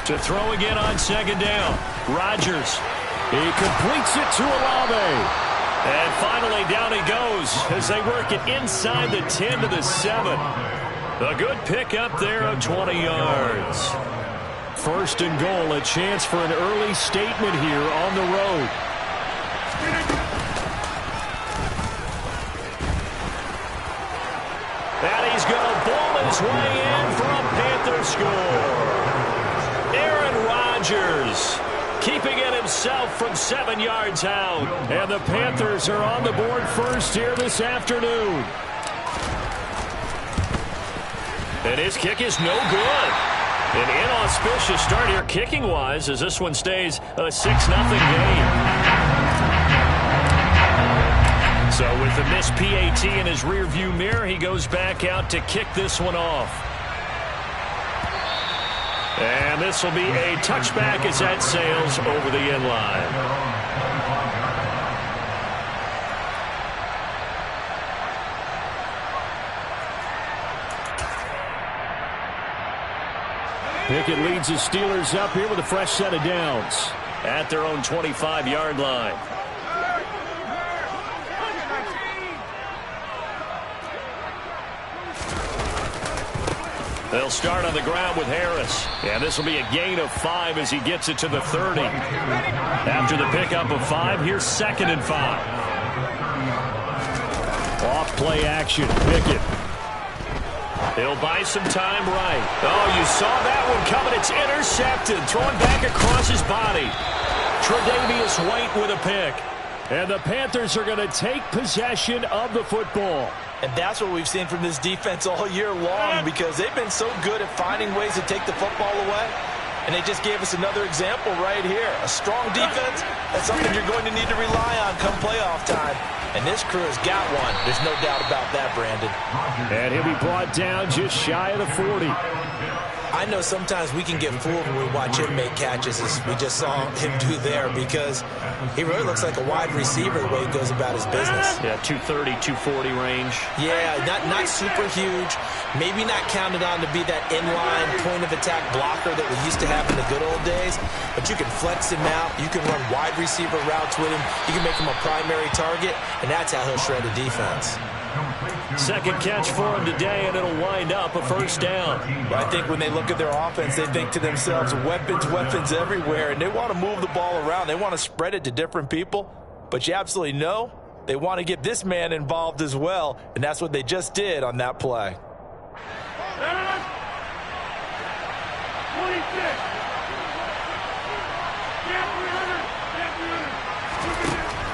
To throw again on second down. Rodgers. He completes it to Olave. And finally down he goes as they work it inside the 10 to the 7. A good pickup there of 20 yards. First and goal, a chance for an early statement here on the road. And he's going to bowl his way in for a Panther score. Aaron Rodgers keeping it himself from 7 yards out. And the Panthers are on the board first here this afternoon. And his kick is no good. An inauspicious start here kicking-wise as this one stays a 6-0 game. So with the missed PAT in his rearview mirror, he goes back out to kick this one off. And this will be a touchback as that sails over the end line. Pickett leads the Steelers up here with a fresh set of downs at their own 25-yard line. They'll start on the ground with Harris. And this will be a gain of 5 as he gets it to the 30. After the pickup of 5, here's 2nd and 5. Off play action. Pickett. He'll buy some time right. Oh, you saw that one coming. It's intercepted. Throwing back across his body. Tre'Davious White with a pick. And the Panthers are going to take possession of the football. And that's what we've seen from this defense all year long, because they've been so good at finding ways to take the football away. And they just gave us another example right here. A strong defense, that's something you're going to need to rely on come playoff time. And this crew has got one. There's no doubt about that, Brandon. And he'll be brought down just shy of the 40. I know sometimes we can get fooled when we watch him make catches, as we just saw him do there, because he really looks like a wide receiver the way he goes about his business. Yeah, 230, 240 range. Yeah, not super huge. Maybe not counted on to be that inline point-of-attack blocker that we used to have in the good old days, but you can flex him out. You can run wide receiver routes with him. You can make him a primary target, and that's how he'll shred the defense. Second catch for him today, and it'll wind up a first down. Well, I think when they look at their offense, they think to themselves, weapons everywhere, and they want to move the ball around. They want to spread it to different people, but you absolutely know they want to get this man involved as well, and that's what they just did on that play. 26.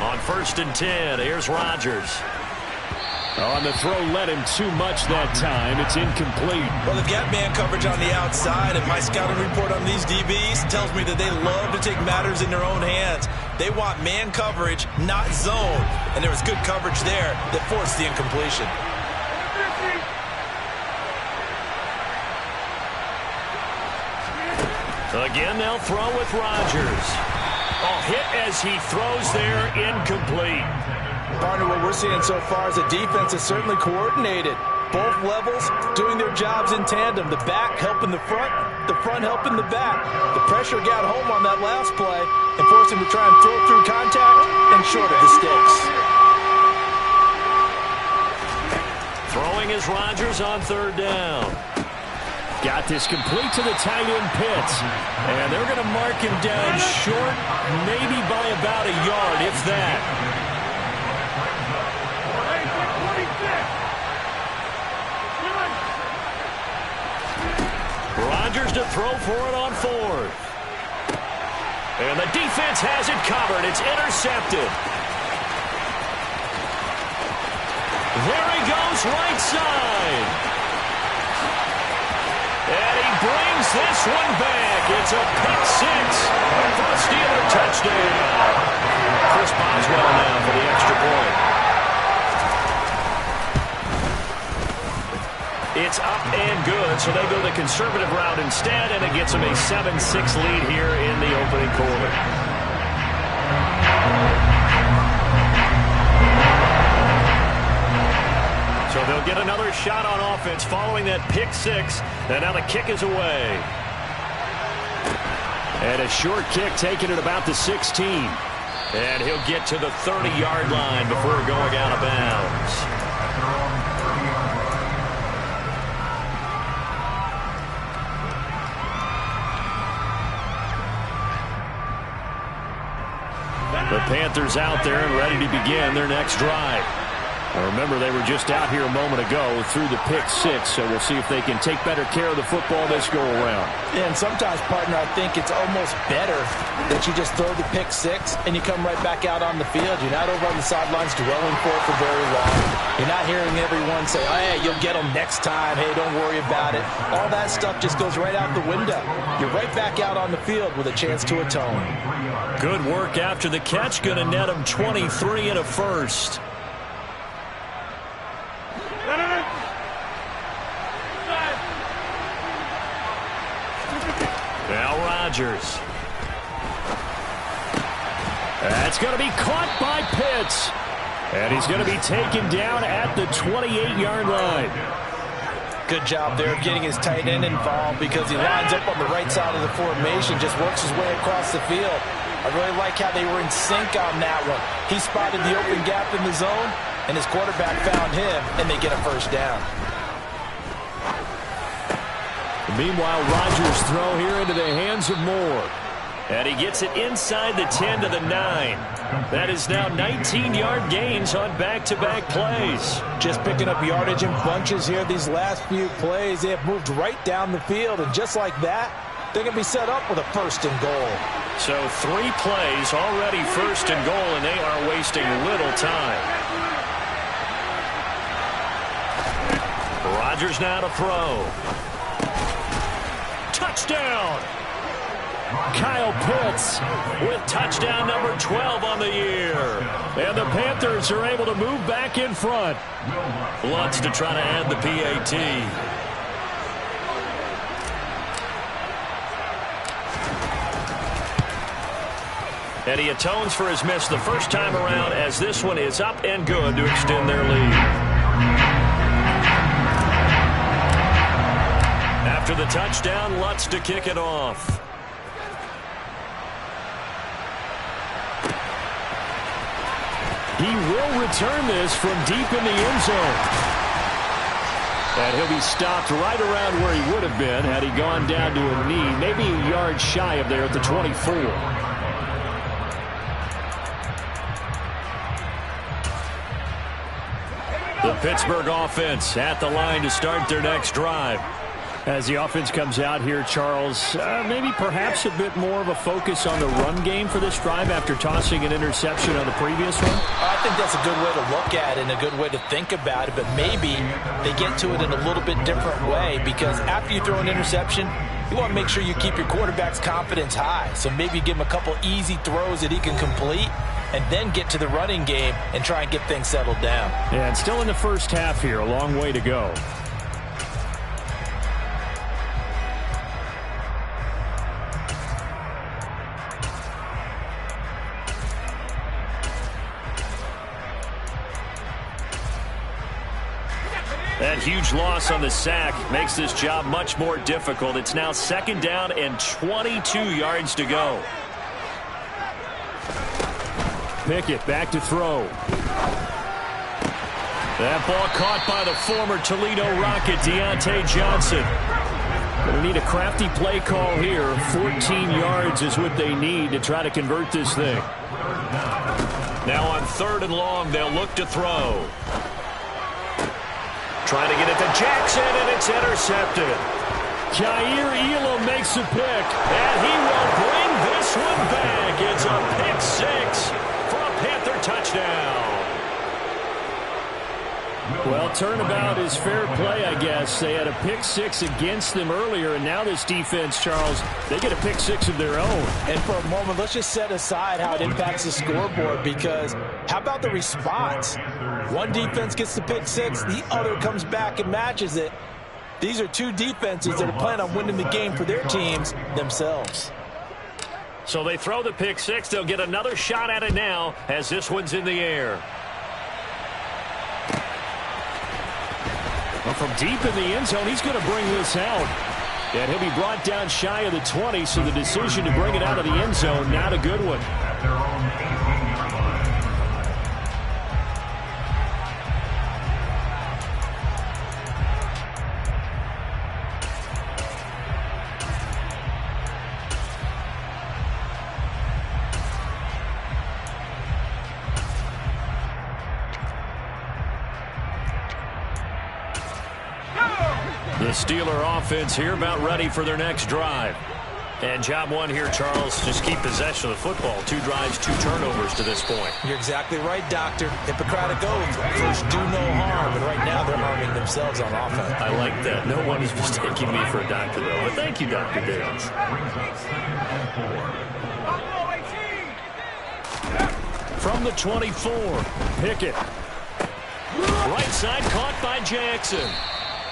On 1st and 10, here's Rodgers. On the throw, led him too much that time. It's incomplete. Well, they've got man coverage on the outside, and my scouting report on these DBs tells me that they love to take matters in their own hands. They want man coverage, not zone. And there was good coverage there that forced the incompletion. Again, they'll throw with Rodgers. Oh, hit as he throws there, incomplete. Partner, what we're seeing so far is the defense is certainly coordinated. Both levels doing their jobs in tandem. The back helping the front helping the back. The pressure got home on that last play and forced him to try and throw through contact and short of the sticks. Throwing is Rodgers on 3rd down. Got this complete to the tight end Pitts. And they're going to mark him down short, maybe by about a yard, if that. Rodgers to throw for it on 4th. And the defense has it covered. It's intercepted. There he goes, right side. And he brings this one back. It's a pick 6 for a Steeler touchdown. Chris Boswell now for the extra point. It's up and good, so they go the conservative route instead, and it gets them a 7-6 lead here in the opening quarter. So they'll get another shot on offense following that pick 6, and now the kick is away. And a short kick taken at about the 16. And he'll get to the 30-yard line before going out of bounds. The Panthers out there and ready to begin their next drive. Now remember, they were just out here a moment ago through the pick six, so we'll see if they can take better care of the football this go-around. Yeah, and sometimes, partner, I think it's almost better that you just throw the pick six and you come right back out on the field. You're not over on the sidelines dwelling for it for very long. You're not hearing everyone say, oh, hey, you'll get them next time. Hey, don't worry about it. All that stuff just goes right out the window. You're right back out on the field with a chance to atone. Good work after the catch. Going to net him 23 and a first. Now Rodgers. That's going to be caught by Pitts. And he's going to be taken down at the 28-yard line. Good job there of getting his tight end involved because he lines up on the right side of the formation, just works his way across the field. I really like how they were in sync on that one. He spotted the open gap in the zone, and his quarterback found him, and they get a first down. Meanwhile, Rodgers' throw here into the hands of Moore. And he gets it inside the 10 to the 9. That is now 19-yard gains on back-to-back plays. Just picking up yardage in bunches here these last few plays. They have moved right down the field, and just like that, they're going to be set up with a first and goal. So 3 plays already first and goal, and they are wasting little time. Rodgers now to throw. Touchdown! Kyle Pitts with touchdown number 12 on the year. And the Panthers are able to move back in front. Lutz to try to add the PAT. And he atones for his miss the first time around as this one is up and good to extend their lead. After the touchdown, Lutz to kick it off. He will return this from deep in the end zone. And he'll be stopped right around where he would have been had he gone down to a knee, maybe a yard shy of there at the 24. The Pittsburgh offense at the line to start their next drive. As the offense comes out here, Charles, maybe perhaps a bit more of a focus on the run game for this drive after tossing an interception on the previous one? I think that's a good way to look at it and a good way to think about it, but maybe they get to it in a little bit different way because after you throw an interception, you want to make sure you keep your quarterback's confidence high. So maybe give him a couple easy throws that he can complete and then get to the running game and try and get things settled down. Yeah, and still in the first half here, a long way to go. That huge loss on the sack makes this job much more difficult. It's now second down and 22 yards to go. Pickett back to throw. That ball caught by the former Toledo Rocket, Deontay Johnson. Going to need a crafty play call here. 14 yards is what they need to try to convert this thing. Now on 3rd and long, they'll look to throw. Trying to get it to Jackson, and it's intercepted. Jair Elam makes a pick, and he will bring this one back. It's a pick 6 for a Panther touchdown. Well, turnabout is fair play, I guess. They had a pick 6 against them earlier, and now this defense, Charles, they get a pick 6 of their own. And for a moment, let's just set aside how it impacts the scoreboard, because how about the response? One defense gets the pick 6, the other comes back and matches it. These are two defenses that are planning on winning the game for their teams themselves. So they throw the pick 6. They'll get another shot at it now as this one's in the air. Well, from deep in the end zone, he's going to bring this out. And he'll be brought down shy of the 20, so the decision to bring it out of the end zone, not a good one. The Steeler offense here about ready for their next drive. And job one here, Charles, just keep possession of the football. 2 drives, 2 turnovers to this point. You're exactly right, Doctor. Hippocratic oath. First, do no harm. And right now, they're harming themselves on offense. I like that. No one is mistaking me for a doctor, though. But thank you, Dr. Dales. From the 24, Pickett. Right side caught by Jackson.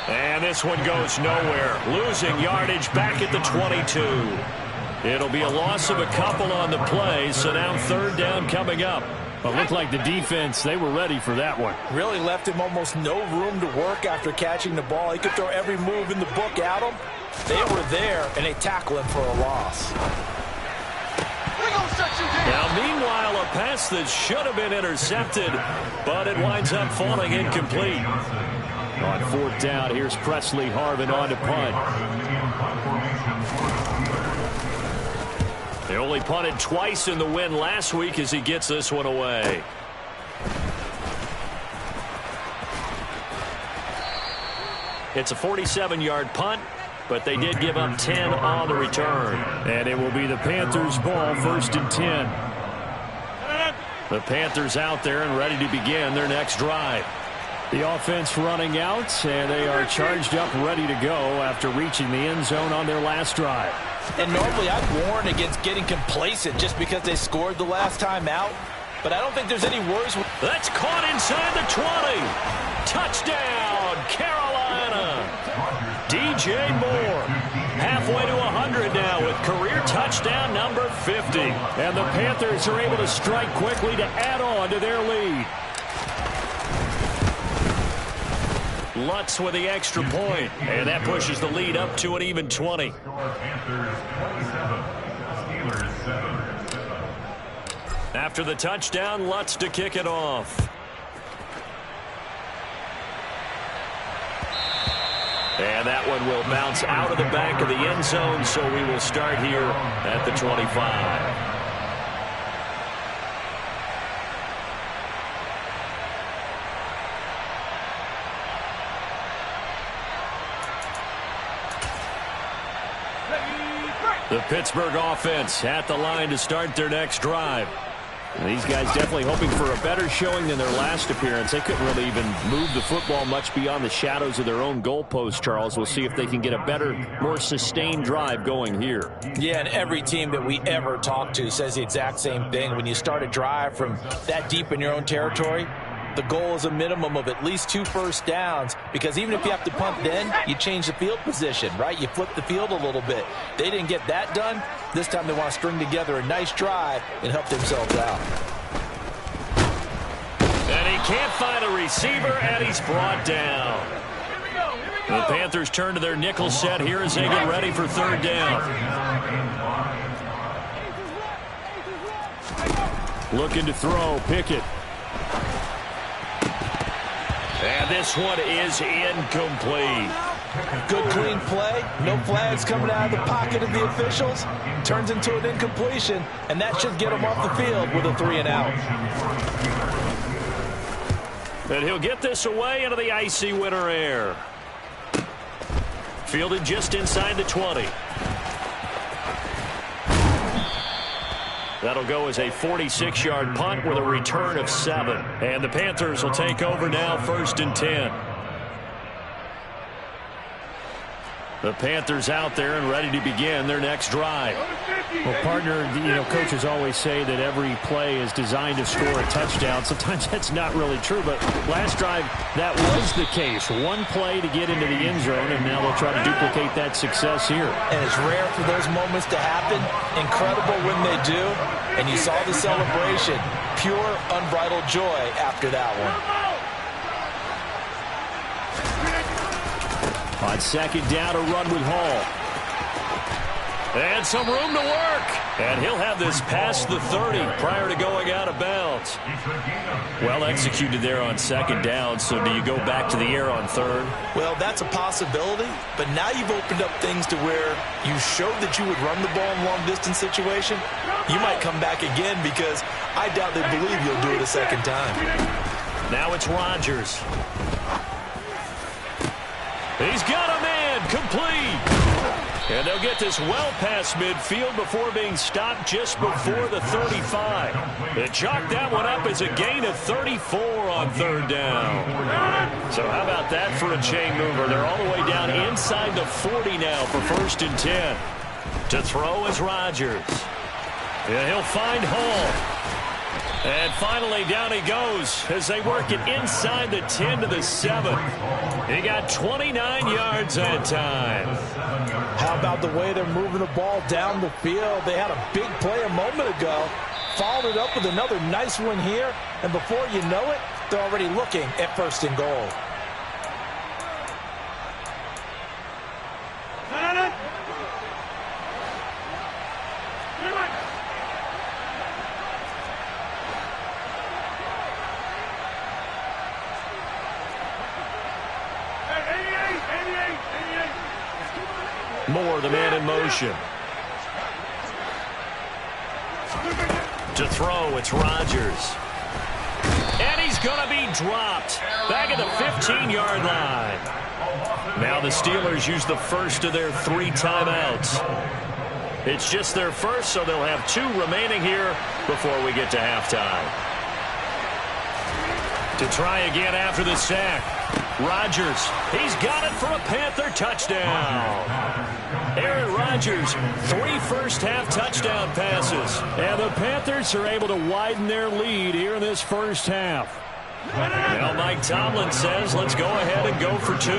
And this one goes nowhere. Losing yardage back at the 22. It'll be a loss of a couple on the play, so now 3rd down coming up. But looked like the defense, they were ready for that one. Really left him almost no room to work after catching the ball. He could throw every move in the book at him. They were there, and they tackle him for a loss. Now, meanwhile, a pass that should have been intercepted, but it winds up falling incomplete. On 4th down, here's Presley Harvin on to punt. They only punted twice in the win last week as he gets this one away. It's a 47-yard punt, but they did give up 10 on the return. And it will be the Panthers' ball, 1st and 10. The Panthers out there and ready to begin their next drive. The offense running out, and they are charged up, ready to go after reaching the end zone on their last drive. And normally I'd warn against getting complacent just because they scored the last time out, but I don't think there's any worries. That's caught inside the 20. Touchdown, Carolina. DJ Moore halfway to 100 now with career touchdown number 50. And the Panthers are able to strike quickly to add on to their lead. Lutz with the extra point, and that pushes the lead up to an even 20. After the touchdown, Lutz to kick it off. And that one will bounce out of the back of the end zone, so we will start here at the 25. The Pittsburgh offense at the line to start their next drive. And these guys definitely hoping for a better showing than their last appearance. They couldn't really even move the football much beyond the shadows of their own goalpost, Charles. We'll see if they can get a better, more sustained drive going here. Yeah, and every team that we ever talk to says the exact same thing. When you start a drive from that deep in your own territory, the goal is a minimum of at least 2 first downs, because even if you have to punt then, you change the field position, right? You flip the field a little bit. They didn't get that done. This time they want to string together a nice drive and help themselves out. And he can't find a receiver, and he's brought down. The Panthers turn to their nickel set here as they get ready for 3rd down. Looking to throw, Pickett. And this one is incomplete. Good clean play. No flags coming out of the pocket of the officials. Turns into an incompletion, and that should get him off the field with a 3-and-out. And he'll get this away into the icy winter air. Fielded just inside the 20. That'll go as a 46-yard punt with a return of 7. And the Panthers will take over now, 1st and 10. The Panthers out there and ready to begin their next drive. Well, partner, coaches always say that every play is designed to score a touchdown. Sometimes that's not really true, but last drive, that was the case. One play to get into the end zone, and now they'll try to duplicate that success here. And it's rare for those moments to happen. Incredible when they do. And you saw the celebration. Pure, unbridled joy after that one. On 2nd down, a run with Hall. And some room to work. And he'll have this past the 30 prior to going out of bounds. Well executed there on second down. So do you go back to the air on third? Well, that's a possibility. But now you've opened up things to where you showed that you would run the ball in a long-distance situation. You might come back again because I doubt they believe you'll do it a second time. Now it's Rodgers. He's got a man complete. And they'll get this well past midfield before being stopped just before the 35. They chalked that one up as a gain of 34 on third down. So how about that for a chain mover? They're all the way down inside the 40 now for 1st and 10. To throw is Rodgers. Yeah, he'll find Hall. And finally, down he goes as they work it inside the 10 to the 7. He got 29 yards that time. How about the way they're moving the ball down the field? They had a big play a moment ago, followed it up with another nice one here, and before you know it, they're already looking at 1st and goal. Moore, the man in motion. To throw, it's Rodgers. And he's going to be dropped. Back at the 15-yard line. Now the Steelers use the first of their 3 timeouts. It's just their first, so they'll have 2 remaining here before we get to halftime. To try again after the sack. Rodgers, he's got it for a Panther touchdown. Aaron Rodgers, 3 first-half touchdown passes. And the Panthers are able to widen their lead here in this first half. Now Mike Tomlin says, let's go ahead and go for 2.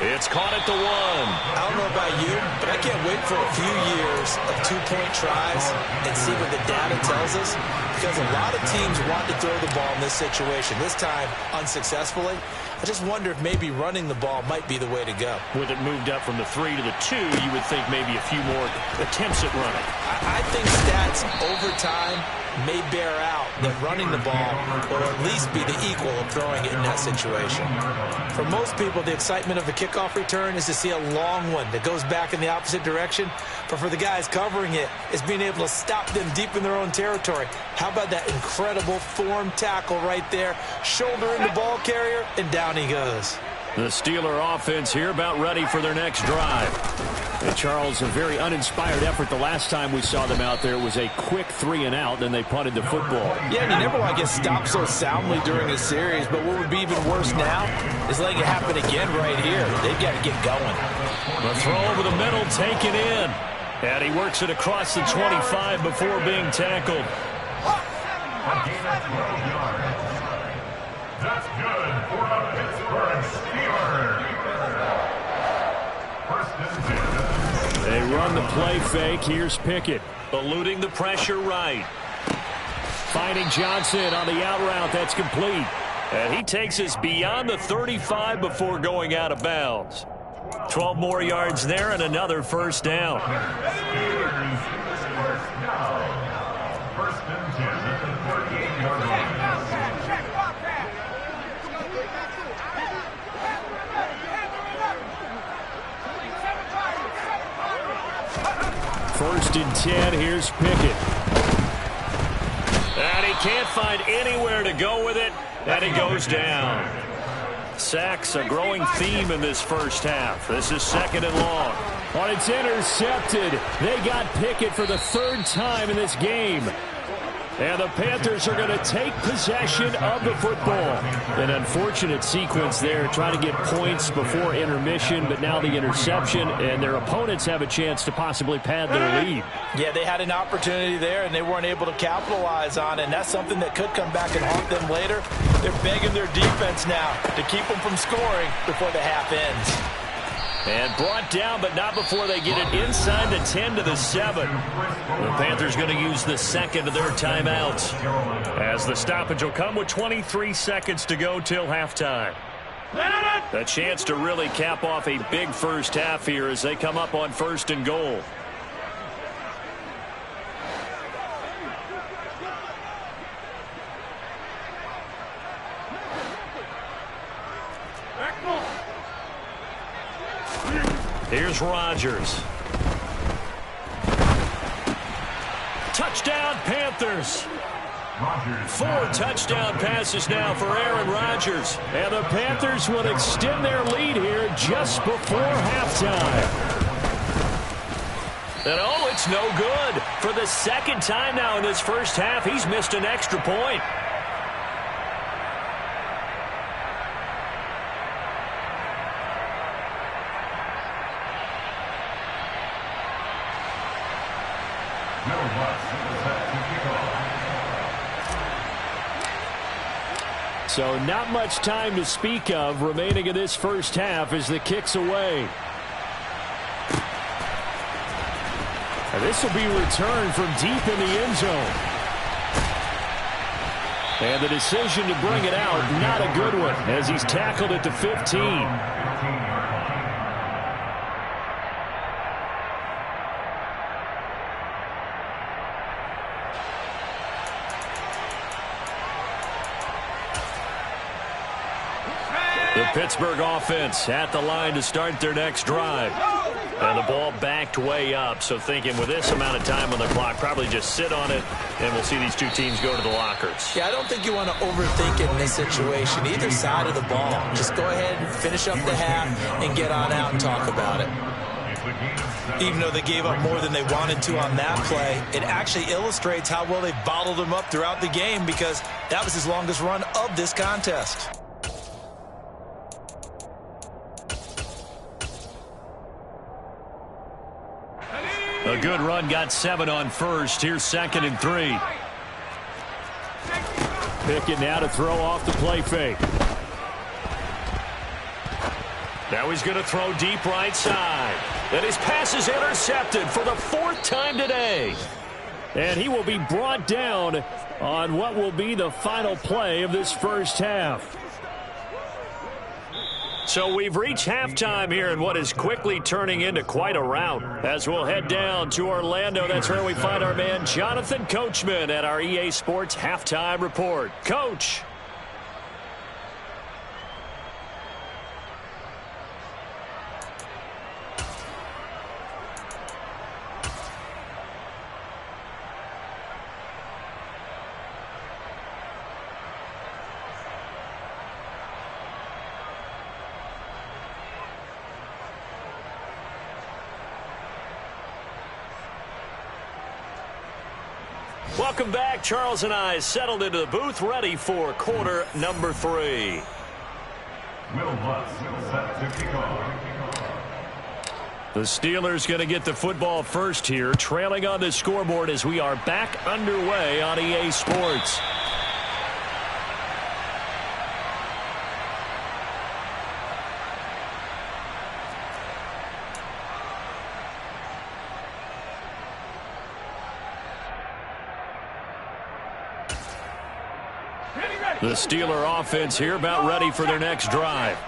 It's caught at the 1. I don't know about you, but I can't wait for a few years of 2-point tries and see what the data tells us. Because a lot of teams want to throw the ball in this situation. This time, unsuccessfully. I just wonder if maybe running the ball might be the way to go. With it moved up from the 3 to the 2, you would think maybe a few more attempts at running. I think stats over time may bear out that running the ball will at least be the equal of throwing it in that situation. For most people, the excitement of a kickoff return is to see a long one that goes back in the opposite direction. But for the guys covering it, it's being able to stop them deep in their own territory. How about that incredible form tackle right there? Shoulder in the ball carrier, and down he goes. The Steeler offense here about ready for their next drive. And Charles, a very uninspired effort. The last time we saw them out there was a quick 3 and out, then they punted the football. Yeah, and you never want to get stopped so soundly during a series, but what would be even worse now is letting it happen again right here. They've got to get going. The throw over the middle taken in. And he works it across the 25 before being tackled. That's good for the Pittsburgh Steelers. They run the play fake. Here's Pickett, eluding the pressure right. Finding Johnson on the out route. That's complete. And he takes us beyond the 35 before going out of bounds. 12 more yards there and another first down. First and 10 at the 38-yard line. First and 10, here's Pickett. And he can't find anywhere to go with it, and he goes down. Sacks a growing theme in this first half. This is 2nd and long. But it's intercepted. They got Pickett for the 3rd time in this game. And the Panthers are going to take possession of the football. An unfortunate sequence there, trying to get points before intermission, but now the interception, and their opponents have a chance to possibly pad their lead. Yeah, they had an opportunity there, and they weren't able to capitalize on it, and that's something that could come back and haunt them later. They're begging their defense now to keep them from scoring before the half ends. And brought down, but not before they get it inside the 10 to the 7. The Panthers going to use the 2nd of their timeouts, as the stoppage will come with 23 seconds to go till halftime. A chance to really cap off a big first half here as they come up on 1st and goal. Here's Rodgers. Touchdown, Panthers. 4 touchdown passes now for Aaron Rodgers. And the Panthers will extend their lead here just before halftime. And oh, it's no good. For the 2nd time now in this first half, he's missed an extra point. So not much time to speak of remaining in this first half as the kick's away. And this will be returned from deep in the end zone. And the decision to bring it out, not a good one, as he's tackled at the 15. The Pittsburgh offense at the line to start their next drive. And the ball backed way up, so thinking with this amount of time on the clock, probably just sit on it, and we'll see these two teams go to the lockers. Yeah, I don't think you want to overthink it in this situation, either side of the ball. Just go ahead and finish up the half and get on out and talk about it. Even though they gave up more than they wanted to on that play, it actually illustrates how well they bottled them up throughout the game, because that was his longest run of this contest. A good run, got 7 on first. Here's 2nd and 3. Pickett now to throw off the play fake. Now he's going to throw deep right side. And his pass is intercepted for the 4th time today. And he will be brought down on what will be the final play of this first half. So we've reached halftime here in what is quickly turning into quite a rout. As we'll head down to Orlando, that's where we find our man Jonathan Coachman at our EA Sports Halftime Report. Coach. Welcome back. Charles and I settled into the booth, ready for quarter number 3. The Steelers going to get the football first here, trailing on the scoreboard as we are back underway on EA Sports. The Steeler offense here about ready for their next drive.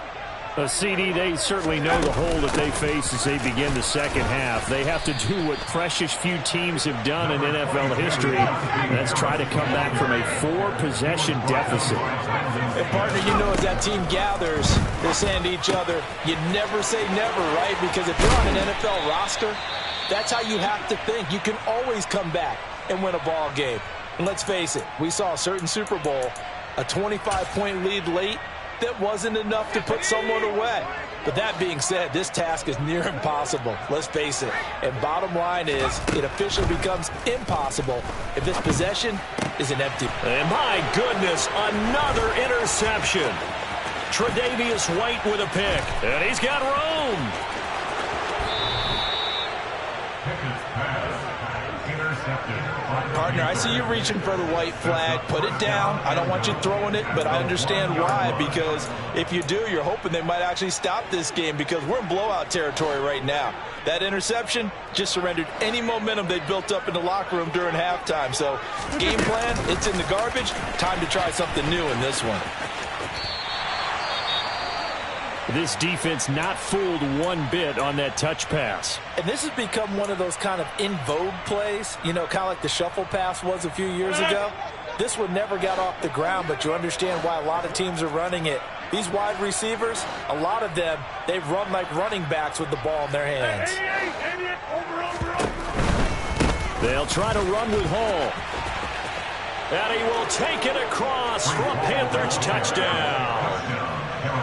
CD, they certainly know the hole that they face as they begin the second half. They have to do what precious few teams have done in NFL history. That's try to come back from a 4-possession deficit. And partner, you know, as that team gathers, they're saying to each other, you never say never, right? Because if you're on an NFL roster, that's how you have to think. You can always come back and win a ball game. And let's face it, we saw a certain Super Bowl, a 25-point lead late, that wasn't enough to put someone away. But that being said, this task is near impossible. Let's face it. And bottom line is, it officially becomes impossible if this possession is an empty. And my goodness, another interception. Tre'Davious White with a pick. And he's got room. Partner, I see you reaching for the white flag. Put it down. I don't want you throwing it, but I understand why, because if you do, you're hoping they might actually stop this game, because we're in blowout territory right now. That interception just surrendered any momentum they built up in the locker room during halftime. So game plan, it's in the garbage. Time to try something new in this one. This defense not fooled one bit on that touch pass. And this has become one of those kind of in vogue plays, you know, kind of like the shuffle pass was a few years ago. This one never got off the ground, but you understand why a lot of teams are running it. These wide receivers, a lot of them, they run like running backs with the ball in their hands. They'll try to run with Hall. And he will take it across for a Panthers touchdown.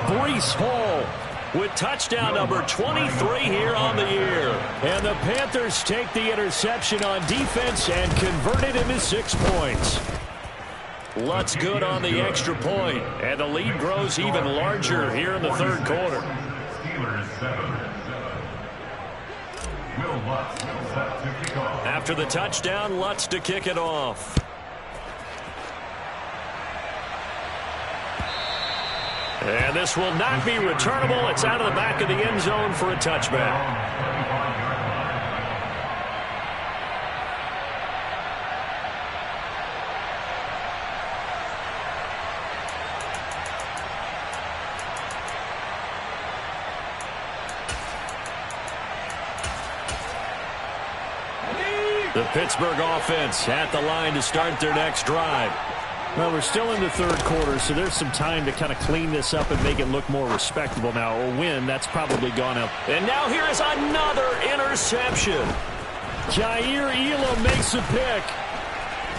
Breece Hall with touchdown number 23 here on the year. And the Panthers take the interception on defense and convert it into 6 points. Lutz good on the extra point, and the lead grows even larger here in the third quarter. After the touchdown, Lutz to kick it off. And this will not be returnable. It's out of the back of the end zone for a touchback. The Pittsburgh offense at the line to start their next drive. Well, we're still in the third quarter, so there's some time to kind of clean this up and make it look more respectable now. A win, that's probably gone up. And now here is another interception. Jair Elam makes a pick.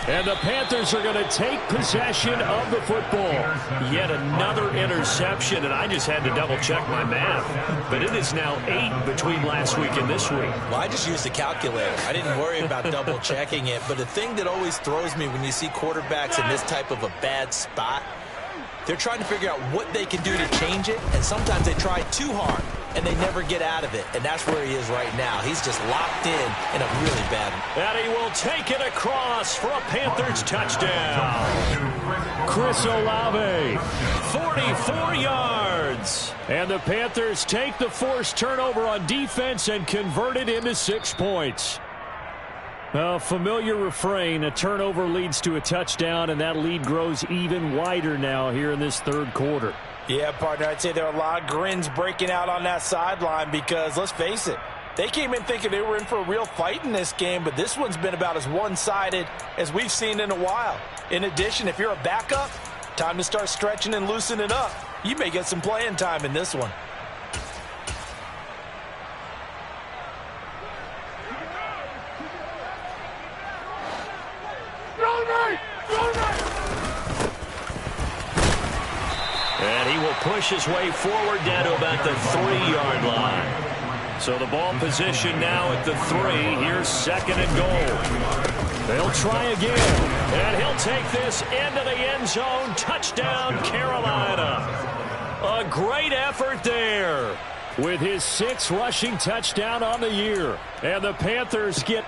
And the Panthers are going to take possession of the football. Yet another interception, and I just had to double-check my math. But it is now 8 between last week and this week. Well, I just used the calculator. I didn't worry about double-checking it. But the thing that always throws me when you see quarterbacks in this type of a bad spot, they're trying to figure out what they can do to change it, and sometimes they try too hard, and they never get out of it. And that's where he is right now. He's just locked in a really bad one. And he will take it across for a Panthers touchdown. Chris Olave, 44 yards. And the Panthers take the forced turnover on defense and convert it into 6 points. A familiar refrain, a turnover leads to a touchdown, and that lead grows even wider now here in this third quarter. Yeah, partner, I'd say there are a lot of grins breaking out on that sideline because, let's face it, they came in thinking they were in for a real fight in this game, but this one's been about as one-sided as we've seen in a while. In addition, if you're a backup, time to start stretching and loosening up. You may get some playing time in this one. And he will push his way forward down to about the 3-yard line. So the ball position now at the 3. Here's second and goal. They'll try again. And he'll take this into the end zone. Touchdown, Carolina. A great effort there with his 6th rushing touchdown on the year. And the Panthers get